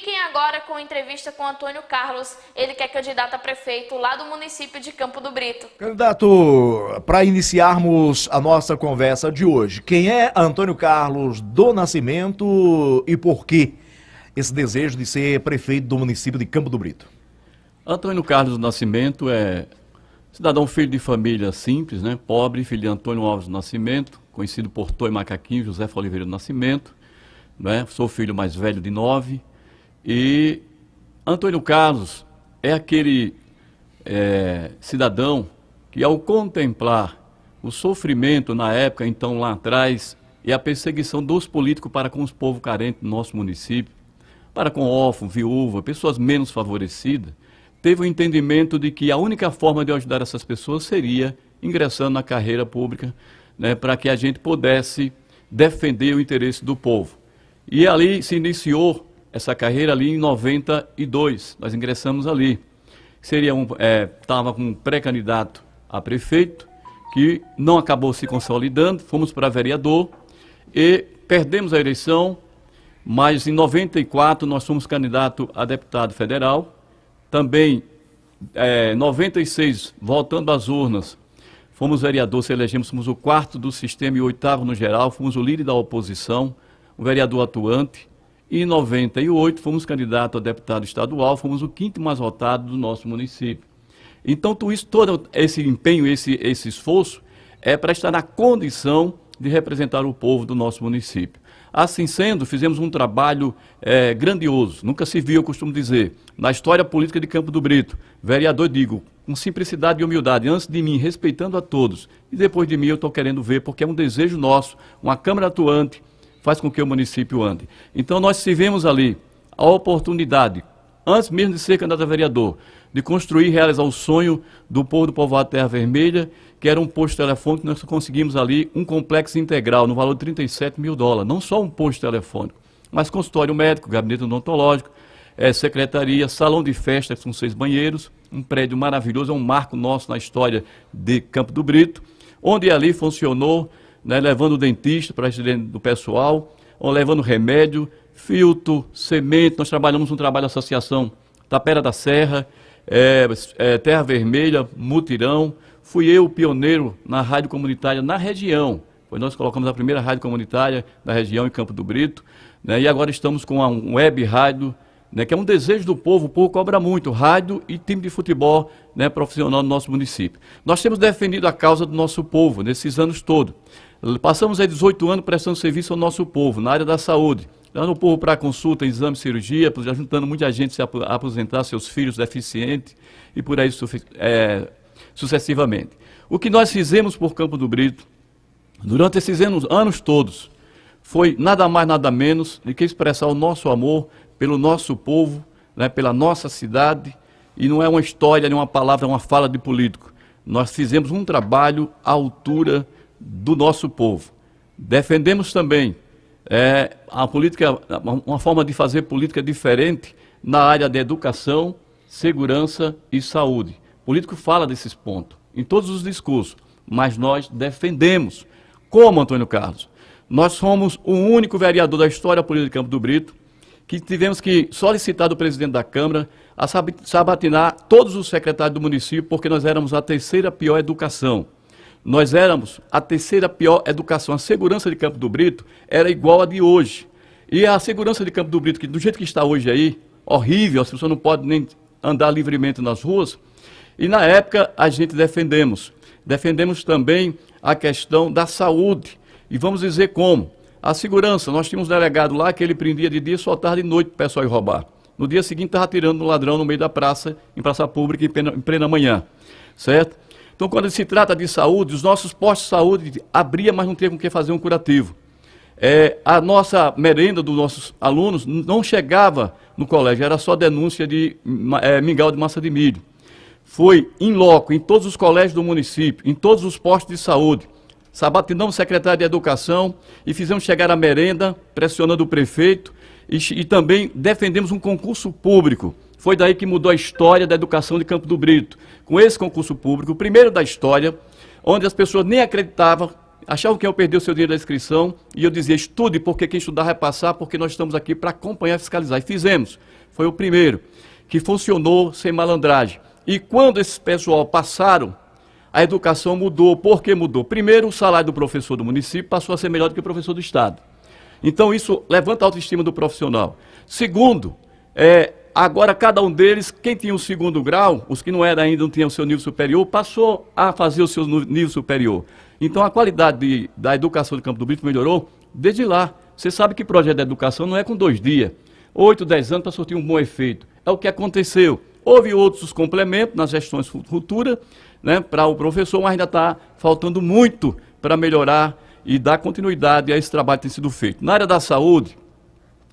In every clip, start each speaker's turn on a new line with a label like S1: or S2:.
S1: Fiquem agora com a entrevista com Antônio Carlos, ele que é candidato a prefeito lá do município de Campo do Brito.
S2: Candidato, para iniciarmos a nossa conversa de hoje, quem é Antônio Carlos do Nascimento e por que esse desejo de ser prefeito do município de Campo do Brito?
S3: Antônio Carlos do Nascimento é cidadão filho de família simples, né? Pobre, filho de Antônio Alves do Nascimento, conhecido por Toi Macaquinho, José Oliveira do Nascimento, né? Sou filho mais velho de 9. E Antônio Carlos é aquele cidadão que, ao contemplar o sofrimento na época, então lá atrás, e a perseguição dos políticos para com os povos carentes do nosso município, para com órfão, viúva, pessoas menos favorecidas, teve o entendimento de que a única forma de ajudar essas pessoas seria ingressando na carreira pública, né, para que a gente pudesse defender o interesse do povo. E ali se iniciou essa carreira ali em 92, nós ingressamos ali. Estava com um pré-candidato a prefeito, que não acabou se consolidando, fomos para vereador e perdemos a eleição, mas em 94 nós fomos candidato a deputado federal. Também, em 96, voltando às urnas, fomos vereador, se elegemos, fomos o 4º do sistema e o 8º no geral, fomos o líder da oposição, o vereador atuante. E em 98 fomos candidato a deputado estadual, fomos o 5º mais votado do nosso município. Então todo esse empenho, esse esforço é para estar na condição de representar o povo do nosso município. Assim sendo, fizemos um trabalho grandioso, nunca se viu, eu costumo dizer, na história política de Campo do Brito. Vereador, digo, com simplicidade e humildade, antes de mim, respeitando a todos, e depois de mim eu estou querendo ver, porque é um desejo nosso, uma Câmara atuante, faz com que o município ande. Então nós tivemos ali a oportunidade, antes mesmo de ser candidato a vereador, de construir e realizar o sonho do povo do povoado Terra Vermelha, que era um posto telefônico, nós conseguimos ali um complexo integral no valor de $37 mil. Não só um posto telefônico, mas consultório médico, gabinete odontológico, secretaria, salão de festa com 6 banheiros, um prédio maravilhoso, é um marco nosso na história de Campo do Brito, onde ali funcionou, né, levando dentista para do pessoal, ou levando remédio, filtro, semente. Nós trabalhamos um trabalho de associação Tapera da Serra, Terra Vermelha, Mutirão. Fui eu o pioneiro na rádio comunitária na região. Foi nós que colocamos a primeira rádio comunitária na região, em Campo do Brito, né, e agora estamos com um web rádio, né, que é um desejo do povo. O povo cobra muito, rádio e time de futebol, né, profissional no nosso município. Nós temos defendido a causa do nosso povo nesses anos todos. Passamos 18 anos prestando serviço ao nosso povo, na área da saúde, dando o povo para consulta, exame, cirurgia, ajudando muita gente a aposentar seus filhos deficientes e por aí sucessivamente. O que nós fizemos por Campo do Brito, durante esses anos todos, foi nada mais, nada menos do que expressar o nosso amor pelo nosso povo, né, pela nossa cidade, e não é uma história, nem uma palavra, é uma fala de político. Nós fizemos um trabalho à altura do nosso povo. Defendemos também a política, uma forma de fazer política diferente na área de educação, segurança e saúde. O político fala desses pontos em todos os discursos, mas nós defendemos. Como, Antônio Carlos? Nós somos o único vereador da história política de Campo do Brito que tivemos que solicitar do presidente da Câmara a sabatinar todos os secretários do município, porque nós éramos a 3ª pior educação. Nós éramos a 3ª pior educação. A segurança de Campo do Brito era igual a de hoje. E a segurança de Campo do Brito, que do jeito que está hoje aí, horrível, as pessoas não podem nem andar livremente nas ruas. E na época a gente defendemos. Defendemos também a questão da saúde. E vamos dizer como. A segurança, nós tínhamos um delegado lá que ele prendia de dia, soltava de noite para o pessoal ir roubar. No dia seguinte estava tirando um ladrão no meio da praça, em praça pública, em plena manhã. Certo? Então, quando se trata de saúde, os nossos postos de saúde abria, mas não tinha com que fazer um curativo. A nossa merenda dos nossos alunos não chegava no colégio, era só denúncia de mingau de massa de milho. Foi em loco, em todos os colégios do município, em todos os postos de saúde. Sabatinamos o secretário de Educação e fizemos chegar a merenda, pressionando o prefeito, e também defendemos um concurso público. Foi daí que mudou a história da educação de Campo do Brito. Com esse concurso público, o primeiro da história, onde as pessoas nem acreditavam achavam que iam perder o seu dinheiro da inscrição, e eu dizia, estude, porque quem estudar vai passar, porque nós estamos aqui para acompanhar e fiscalizar. E fizemos. Foi o primeiro, que funcionou sem malandragem. E quando esses pessoal passaram, a educação mudou. Por que mudou? Primeiro, o salário do professor do município passou a ser melhor do que o professor do Estado. Então, isso levanta a autoestima do profissional. Segundo, agora cada um deles, quem tinha o segundo grau, os que não eram ainda, não tinham o seu nível superior, passou a fazer o seu nível superior. Então, a qualidade da educação do Campo do Brito melhorou desde lá. Você sabe que projeto de educação não é com 2 dias, 8, 10 anos para surtir um bom efeito. É o que aconteceu. Houve outros complementos nas gestões futuras, né, para o professor, mas ainda está faltando muito para melhorar e dar continuidade a esse trabalho que tem sido feito. Na área da saúde,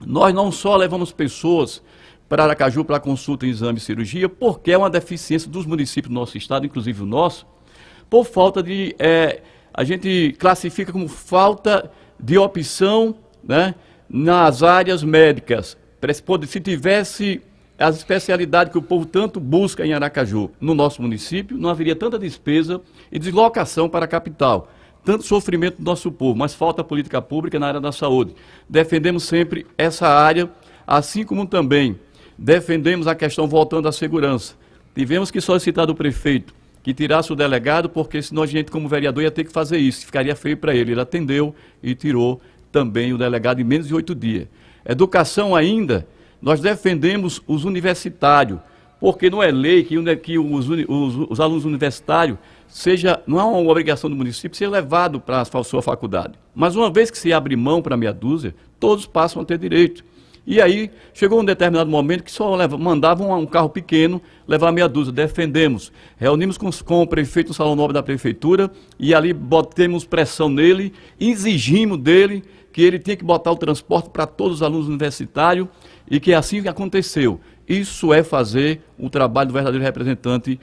S3: nós não só levamos pessoas para Aracaju para consulta, exame e cirurgia, porque é uma deficiência dos municípios do nosso estado, inclusive o nosso, por falta de... a gente classifica como falta de opção, né, nas áreas médicas. Se tivesse as especialidades que o povo tanto busca em Aracaju, no nosso município, não haveria tanta despesa e deslocação para a capital. Tanto sofrimento do nosso povo, mas falta política pública na área da saúde. Defendemos sempre essa área, assim como também defendemos a questão voltando à segurança. Tivemos que solicitar do prefeito que tirasse o delegado, porque senão a gente, como vereador, ia ter que fazer isso, ficaria feio para ele. Ele atendeu e tirou também o delegado em menos de 8 dias. Educação ainda, nós defendemos os universitários, porque não é lei que os alunos universitários não é uma obrigação do município ser levado para a sua faculdade. Mas uma vez que se abre mão para meia dúzia, todos passam a ter direito. E aí chegou um determinado momento que só mandavam um carro pequeno levar meia dúzia. Defendemos, reunimos com o prefeito no Salão Nobre da Prefeitura e ali botemos pressão nele, exigimos dele que ele tinha que botar o transporte para todos os alunos universitários e que assim que aconteceu. Isso é fazer o trabalho do verdadeiro representante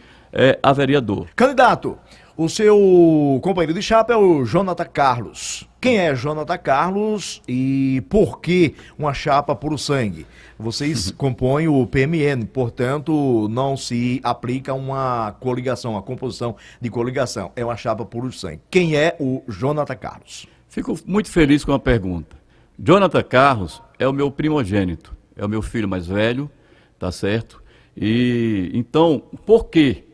S3: a vereador.
S2: Candidato, o seu companheiro de chapa é o Jonathan Carlos. Quem é Jonathan Carlos e por que uma chapa puro sangue? Vocês compõem o PMN, portanto, não se aplica uma coligação, uma composição de coligação. É uma chapa puro sangue. Quem é o Jonathan Carlos?
S3: Fico muito feliz com a pergunta. Jonathan Carlos é o meu primogênito, é o meu filho mais velho, tá certo? E então, por quê?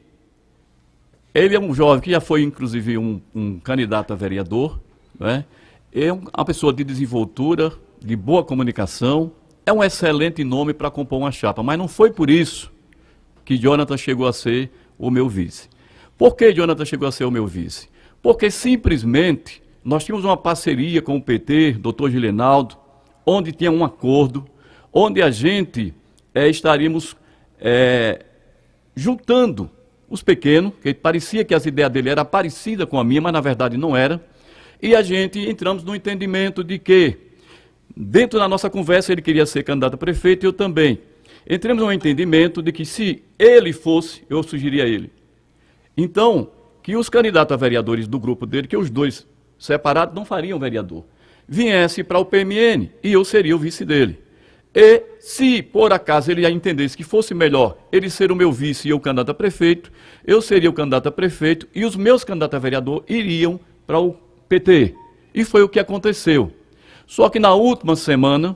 S3: Ele é um jovem que já foi, inclusive, um candidato a vereador, né? É uma pessoa de desenvoltura, de boa comunicação, é um excelente nome para compor uma chapa, mas não foi por isso que Jonathan chegou a ser o meu vice. Por que Jonathan chegou a ser o meu vice? Porque simplesmente nós tínhamos uma parceria com o PT, doutor Gilenaldo, onde tinha um acordo, onde a gente estaríamos juntando os pequenos, que parecia que as ideias dele eram parecidas com a minha, mas na verdade não era, e a gente entramos no entendimento de que, dentro da nossa conversa, ele queria ser candidato a prefeito e eu também. Entramos no entendimento de que se ele fosse, eu sugeriria ele. Então, que os candidatos a vereadores do grupo dele, que os dois separados não fariam vereador, viesse para o PMN e eu seria o vice dele. E se por acaso ele já entendesse que fosse melhor ele ser o meu vice e eu candidato a prefeito, eu seria o candidato a prefeito e os meus candidatos a vereador iriam para o PT. E foi o que aconteceu. Só que na última semana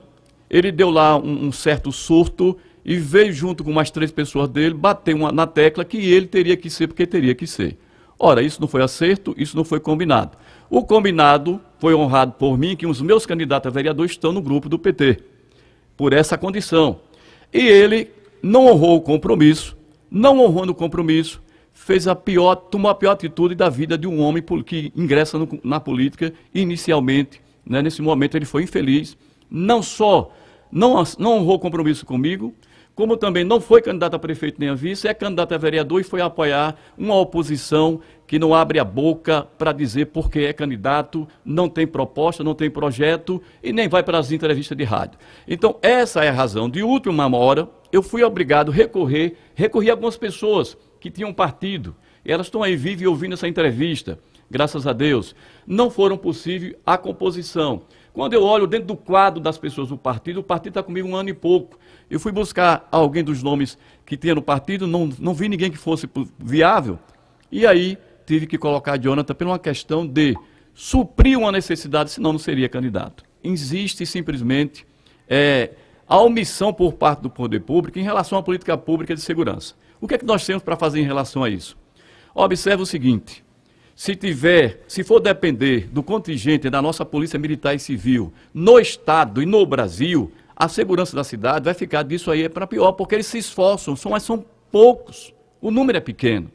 S3: ele deu lá um certo surto e veio junto com mais 3 pessoas dele, bateu na tecla que ele teria que ser porque teria que ser. Ora, isso não foi acerto, isso não foi combinado. O combinado foi honrado por mim, que os meus candidatos a vereador estão no grupo do PT, por essa condição. E ele não honrou o compromisso, não honrando o compromisso, tomou a pior atitude da vida de um homem que ingressa na política inicialmente, né? Nesse momento ele foi infeliz, não só não honrou o compromisso comigo, como também não foi candidato a prefeito nem a vice, é candidato a vereador e foi apoiar uma oposição que não abre a boca para dizer porque é candidato, não tem proposta, não tem projeto e nem vai para as entrevistas de rádio. Então, essa é a razão. De última hora, eu fui obrigado a recorrer a algumas pessoas que tinham partido, e elas estão aí vivas e ouvindo essa entrevista, graças a Deus. Não foram possível a composição. Quando eu olho dentro do quadro das pessoas do partido, o partido está comigo 1 ano e pouco. Eu fui buscar alguém dos nomes que tinha no partido, não vi ninguém que fosse viável, e aí tive que colocar Jonathan por uma questão de suprir uma necessidade, senão não seria candidato. Existe simplesmente a omissão por parte do poder público em relação à política pública de segurança. O que é que nós temos para fazer em relação a isso? Observe o seguinte, se for depender do contingente da nossa Polícia Militar e Civil no Estado e no Brasil, a segurança da cidade vai ficar disso aí para pior, porque eles se esforçam, mas são poucos, o número é pequeno.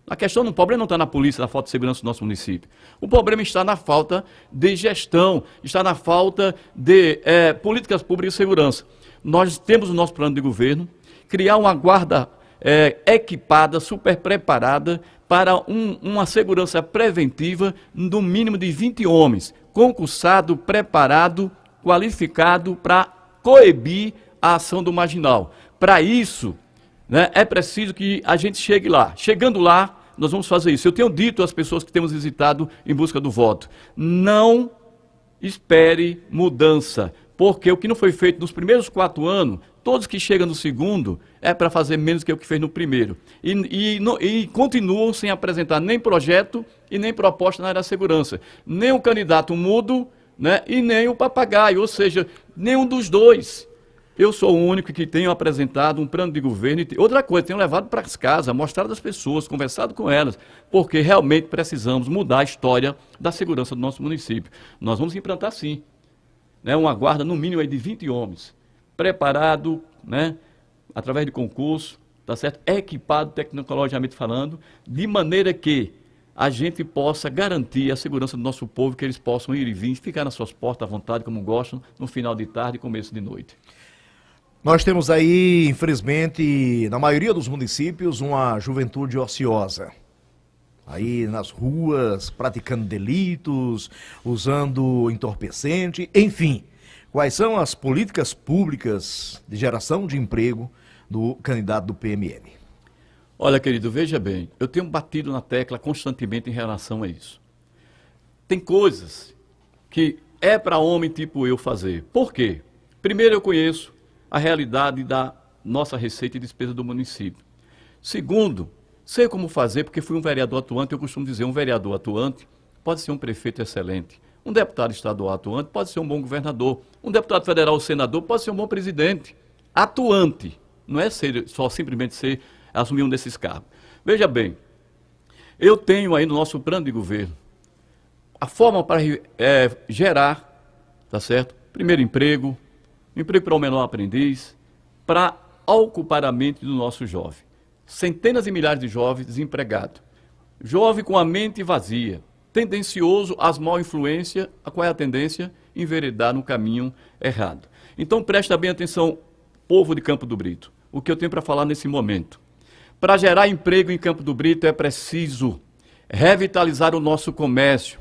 S3: O problema não está na polícia, na falta de segurança do nosso município. O problema está na falta de gestão, está na falta de políticas públicas de segurança. Nós temos o nosso plano de governo, criar uma guarda equipada, super preparada para uma segurança preventiva no mínimo de 20 homens, concursado, preparado, qualificado para coibir a ação do marginal. Para isso, né, é preciso que a gente chegue lá. Chegando lá, nós vamos fazer isso. Eu tenho dito às pessoas que temos visitado em busca do voto, não espere mudança, porque o que não foi feito nos primeiros 4 anos, todos que chegam no segundo, é para fazer menos que o que fez no primeiro. E continuam sem apresentar nem projeto e nem proposta na área da segurança. Nem o candidato mudo, né, e nem o papagaio, ou seja, nenhum dos dois. Eu sou o único que tenho apresentado um plano de governo. Outra coisa, tenho levado para as casas, mostrado às pessoas, conversado com elas, porque realmente precisamos mudar a história da segurança do nosso município. Nós vamos implantar, sim, né, uma guarda no mínimo aí de 20 homens, preparado, né, através de concurso, tá certo? Equipado tecnologicamente falando, de maneira que a gente possa garantir a segurança do nosso povo, que eles possam ir e vir, ficar nas suas portas à vontade, como gostam, no final de tarde e começo de noite.
S2: Nós temos aí, infelizmente, na maioria dos municípios, uma juventude ociosa. Aí nas ruas, praticando delitos, usando entorpecente, enfim. Quais são as políticas públicas de geração de emprego do candidato do PMN?
S3: Olha, querido, veja bem, eu tenho batido na tecla constantemente em relação a isso. Tem coisas que é para homem tipo eu fazer. Por quê? Primeiro, eu conheço a realidade da nossa receita e despesa do município. Segundo, sei como fazer, porque fui um vereador atuante. Eu costumo dizer, um vereador atuante pode ser um prefeito excelente. Um deputado estadual atuante pode ser um bom governador. Um deputado federal ou senador pode ser um bom presidente. Atuante, não é só simplesmente assumir um desses cargos. Veja bem, eu tenho aí no nosso plano de governo a forma para gerar, tá certo? Primeiro emprego para o menor aprendiz, para ocupar a mente do nosso jovem. Centenas e milhares de jovens desempregados. Jovem com a mente vazia, tendencioso às mal influências, qual é a tendência? Enveredar no caminho errado. Então presta bem atenção, povo de Campo do Brito, o que eu tenho para falar nesse momento. Para gerar emprego em Campo do Brito é preciso revitalizar o nosso comércio,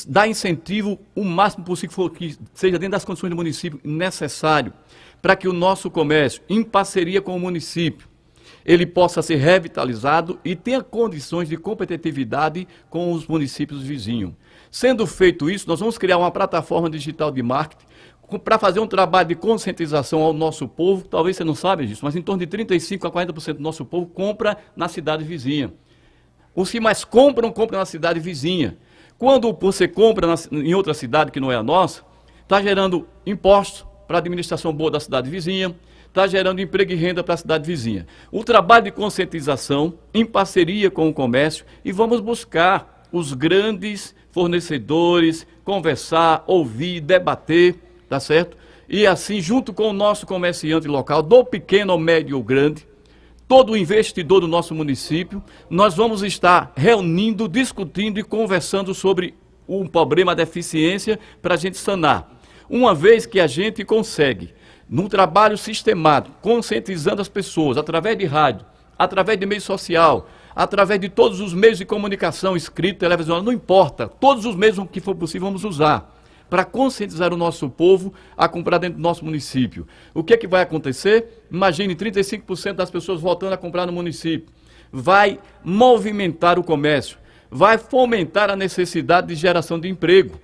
S3: dar incentivo o máximo possível que seja dentro das condições do município necessário, para que o nosso comércio, em parceria com o município, ele possa ser revitalizado e tenha condições de competitividade com os municípios vizinhos. Sendo feito isso, nós vamos criar uma plataforma digital de marketing para fazer um trabalho de conscientização ao nosso povo. Talvez você não saiba disso, mas em torno de 35% a 40% do nosso povo compra na cidade vizinha. Os que mais compram na cidade vizinha. Quando você compra em outra cidade que não é a nossa, está gerando impostos para a administração boa da cidade vizinha, está gerando emprego e renda para a cidade vizinha. O trabalho de conscientização, em parceria com o comércio, e vamos buscar os grandes fornecedores, conversar, ouvir, debater, tá certo? E assim, junto com o nosso comerciante local, do pequeno ao médio ou grande, todo o investidor do nosso município, nós vamos estar reunindo, discutindo e conversando sobre um problema de deficiência para a gente sanar. Uma vez que a gente consegue, num trabalho sistemático, conscientizando as pessoas, através de rádio, através de meio social, através de todos os meios de comunicação, escrito, televisão, não importa, todos os meios que for possível vamos usar, para conscientizar o nosso povo a comprar dentro do nosso município. O que é que vai acontecer? Imagine 35% das pessoas voltando a comprar no município. Vai movimentar o comércio, vai fomentar a necessidade de geração de emprego.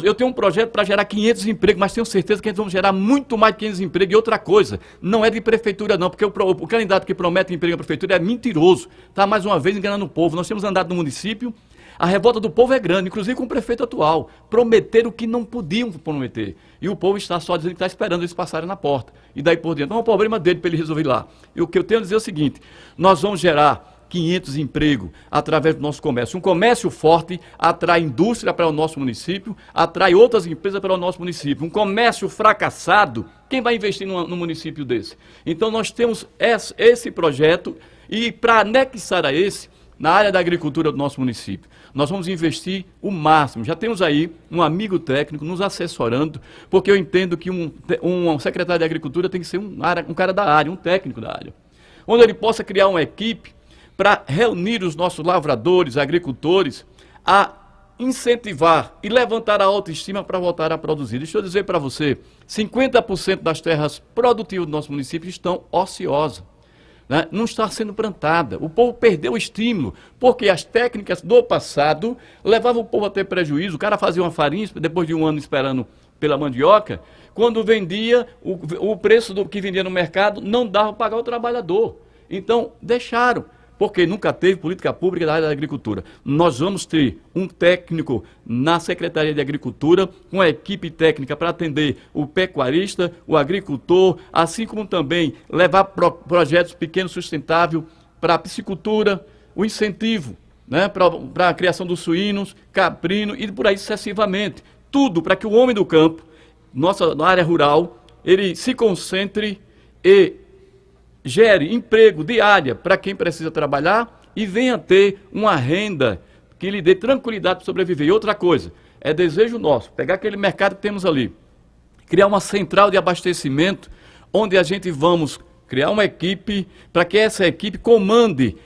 S3: Eu tenho um projeto para gerar 500 empregos, mas tenho certeza que a gente vai gerar muito mais de 500 empregos. E outra coisa, não é de prefeitura não, porque o candidato que promete emprego à prefeitura é mentiroso. Está mais uma vez enganando o povo. Nós temos andado no município, A revolta do povo é grande, inclusive com o prefeito atual. Prometeram o que não podiam prometer. E o povo está só dizendo que está esperando eles passarem na porta. E daí por diante. Não é um problema dele para ele resolver lá. E o que eu tenho a dizer é o seguinte: nós vamos gerar 500 empregos através do nosso comércio. Um comércio forte atrai indústria para o nosso município, atrai outras empresas para o nosso município. Um comércio fracassado, quem vai investir num município desse? Então nós temos esse projeto e para anexar a esse, na área da agricultura do nosso município, nós vamos investir o máximo. Já temos aí um amigo técnico nos assessorando, porque eu entendo que um secretário de agricultura tem que ser um cara da área, um técnico da área, onde ele possa criar uma equipe para reunir os nossos lavradores, agricultores, a incentivar e levantar a autoestima para voltar a produzir. Deixa eu dizer para você, 50% das terras produtivas do nosso município estão ociosas. Né? Não está sendo plantada. O povo perdeu o estímulo, porque as técnicas do passado levavam o povo a ter prejuízo. O cara fazia uma farinha, depois de um ano esperando pela mandioca, quando vendia, o preço do que vendia no mercado não dava para pagar o trabalhador. Então, deixaram, porque nunca teve política pública da área da agricultura. Nós vamos ter um técnico na Secretaria de Agricultura, com a equipe técnica para atender o pecuarista, o agricultor, assim como também levar projetos pequenos sustentáveis para a piscicultura, o incentivo, né, para a criação dos suínos, caprino e por aí sucessivamente. Tudo para que o homem do campo, na área rural, ele se concentre e gere emprego diária para quem precisa trabalhar e venha ter uma renda que lhe dê tranquilidade para sobreviver. E outra coisa, é desejo nosso, pegar aquele mercado que temos ali, criar uma central de abastecimento, onde a gente vamos criar uma equipe, para que essa equipe comande,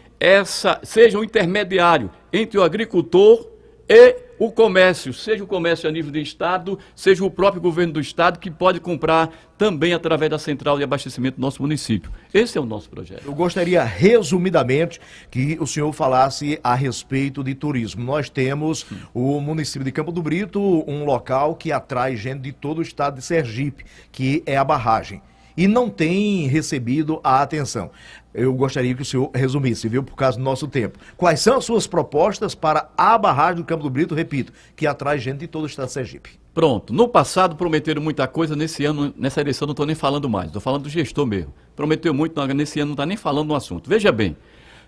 S3: seja um intermediário entre o agricultor e o comércio, seja o comércio a nível de estado, seja o próprio governo do estado, que pode comprar também através da central de abastecimento do nosso município. Esse é o nosso projeto.
S2: Eu gostaria, resumidamente, que o senhor falasse a respeito de turismo. Nós temos o município de Campo do Brito, um local que atrai gente de todo o estado de Sergipe, que é a barragem, e não tem recebido a atenção. Eu gostaria que o senhor resumisse, viu, por causa do nosso tempo. Quais são as suas propostas para a barragem do Campo do Brito, repito, que atrai gente de todo o estado de Sergipe?
S3: Pronto. No passado prometeram muita coisa, nesse ano, nessa eleição não estou nem falando mais, estou falando do gestor mesmo. Prometeu muito, nesse ano não está nem falando no assunto. Veja bem,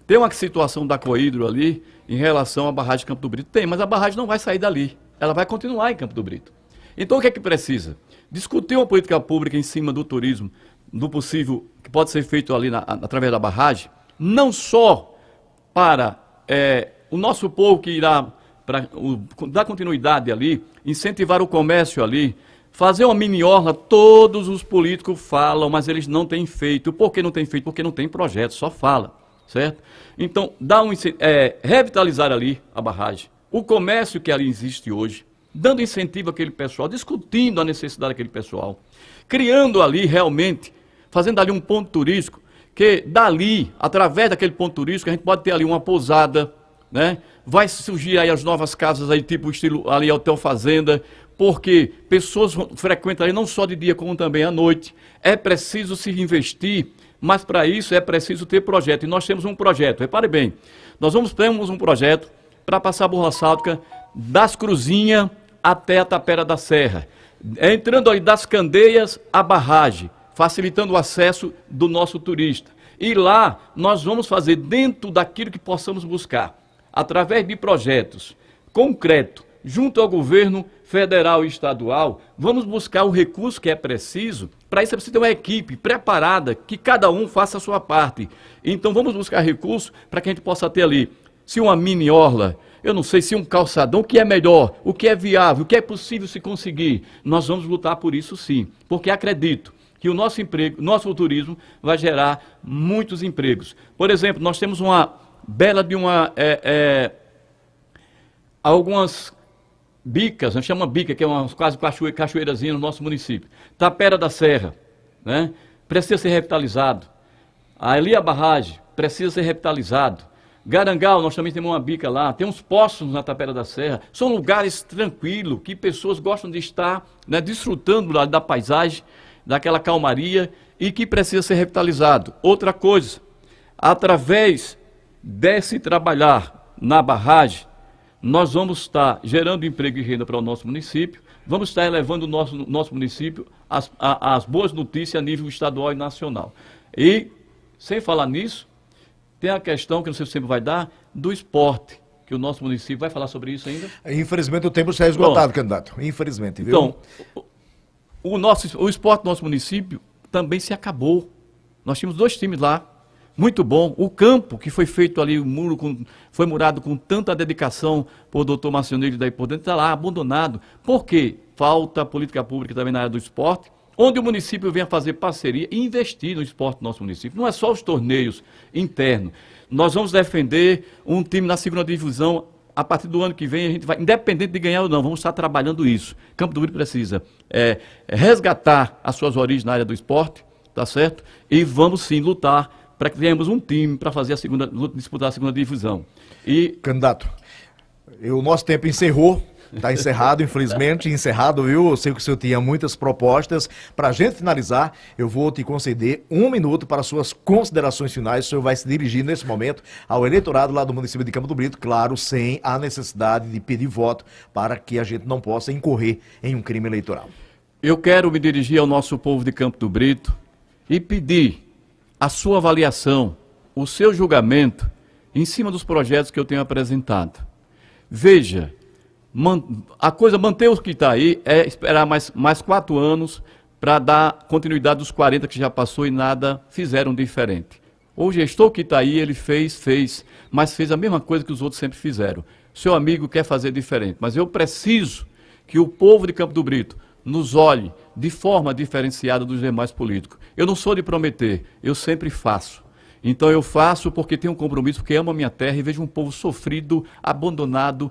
S3: tem uma situação da Cohidro ali em relação à barragem de Campo do Brito. Tem, mas a barragem não vai sair dali. Ela vai continuar em Campo do Brito. Então o que é que precisa? Discutir uma política pública em cima do turismo, do possível que pode ser feito ali através da barragem, não só para o nosso povo que irá dar continuidade ali, incentivar o comércio ali, fazer uma mini-orla. Todos os políticos falam, mas eles não têm feito. Por que não têm feito? Porque não tem projeto, só fala, certo? Então, revitalizar ali a barragem, o comércio que ali existe hoje, dando incentivo àquele pessoal, discutindo a necessidade daquele pessoal, criando ali realmente, fazendo ali um ponto turístico, que dali, através daquele ponto turístico, a gente pode ter ali uma pousada, né? Vai surgir aí as novas casas aí, tipo estilo ali hotel fazenda, porque pessoas frequentam ali não só de dia como também à noite. É preciso se investir, mas para isso é preciso ter projeto. E nós temos um projeto, repare bem, nós temos um projeto para passar a borla asfáltica das Cruzinhas até a Tapera da Serra, entrando ali das Candeias à barragem, facilitando o acesso do nosso turista. E lá nós vamos fazer dentro daquilo que possamos buscar, através de projetos concretos, junto ao governo federal e estadual, vamos buscar o recurso que é preciso. Para isso é preciso ter uma equipe preparada, que cada um faça a sua parte. Então vamos buscar recursos para que a gente possa ter ali, se uma mini orla, eu não sei se um calçadão, o que é melhor, o que é viável, o que é possível se conseguir. Nós vamos lutar por isso sim, porque acredito que o nosso turismo vai gerar muitos empregos. Por exemplo, nós temos uma bela de algumas bicas, a gente chama bica, que é uma quase cachoeirazinha no nosso município. Tapera da Serra, né? Precisa ser revitalizado. Ali a barragem precisa ser revitalizado. Garangal, nós também temos uma bica lá, tem uns poços na Tapera da Serra, são lugares tranquilos, que pessoas gostam de estar, né, desfrutando da paisagem, daquela calmaria, e que precisa ser revitalizado. Outra coisa, através desse trabalhar na barragem, nós vamos estar gerando emprego e renda para o nosso município, vamos estar elevando o nosso município às boas notícias a nível estadual e nacional. E, sem falar nisso, tem a questão, que não sei se sempre vai dar, do esporte, que o nosso município vai falar sobre isso ainda.
S2: Infelizmente o tempo está esgotado, candidato. Infelizmente, viu?
S3: Então, o esporte do nosso município também se acabou. Nós tínhamos 2 times lá, muito bom. O campo, que foi feito ali, foi murado com tanta dedicação por doutor Marcionilho daí por dentro, está lá, abandonado. Por quê? Falta política pública também na área do esporte, onde o município venha fazer parceria e investir no esporte do nosso município. Não é só os torneios internos. Nós vamos defender um time na 2ª divisão. A partir do ano que vem, a gente vai, independente de ganhar ou não, vamos estar trabalhando isso. Campo do Brito precisa resgatar as suas origens na área do esporte, tá certo? E vamos sim lutar para que tenhamos um time para fazer disputar a 2ª divisão. E
S2: candidato, o nosso tempo encerrou. Está encerrado, infelizmente, encerrado, viu? Eu sei que o senhor tinha muitas propostas. Para a gente finalizar, eu vou te conceder 1 minuto para suas considerações finais. O senhor vai se dirigir nesse momento ao eleitorado lá do município de Campo do Brito, claro, sem a necessidade de pedir voto para que a gente não possa incorrer em um crime eleitoral.
S3: Eu quero me dirigir ao nosso povo de Campo do Brito e pedir a sua avaliação, o seu julgamento em cima dos projetos que eu tenho apresentado. Veja, manter o que está aí é esperar mais 4 anos para dar continuidade dos 40 que já passou e nada fizeram diferente. O gestor que está aí, ele fez, mas fez a mesma coisa que os outros sempre fizeram. Seu amigo quer fazer diferente, mas eu preciso que o povo de Campo do Brito nos olhe de forma diferenciada dos demais políticos. Eu não sou de prometer, eu sempre faço. Então eu faço porque tenho um compromisso, porque amo a minha terra e vejo um povo sofrido, abandonado.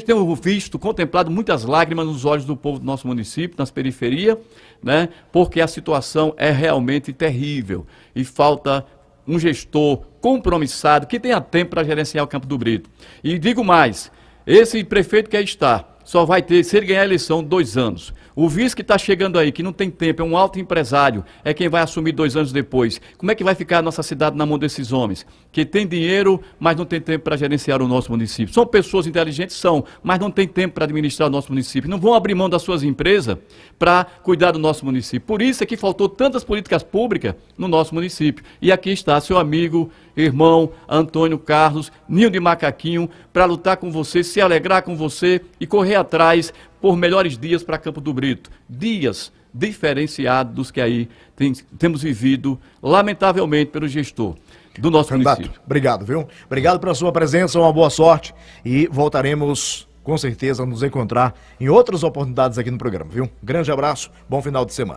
S3: Tenho visto, contemplado muitas lágrimas nos olhos do povo do nosso município, nas periferias, né? Porque a situação é realmente terrível e falta um gestor compromissado que tenha tempo para gerenciar o Campo do Brito. E digo mais, esse prefeito que aí está, só vai ter, se ele ganhar a eleição, 2 anos. O vice que está chegando aí, que não tem tempo, é um alto empresário, é quem vai assumir 2 anos depois. Como é que vai ficar a nossa cidade na mão desses homens? Que tem dinheiro, mas não tem tempo para gerenciar o nosso município. São pessoas inteligentes, mas não tem tempo para administrar o nosso município. Não vão abrir mão das suas empresas para cuidar do nosso município. Por isso é que faltou tantas políticas públicas no nosso município. E aqui está seu amigo, irmão Antônio Carlos, ninho de macaquinho, para lutar com você, se alegrar com você e correr atrás por melhores dias para Campo do Brito. Dias diferenciados dos que aí temos vivido, lamentavelmente, pelo gestor do nosso município.
S2: Obrigado, viu? Obrigado pela sua presença, uma boa sorte e voltaremos, com certeza, a nos encontrar em outras oportunidades aqui no programa, viu? Grande abraço, bom final de semana.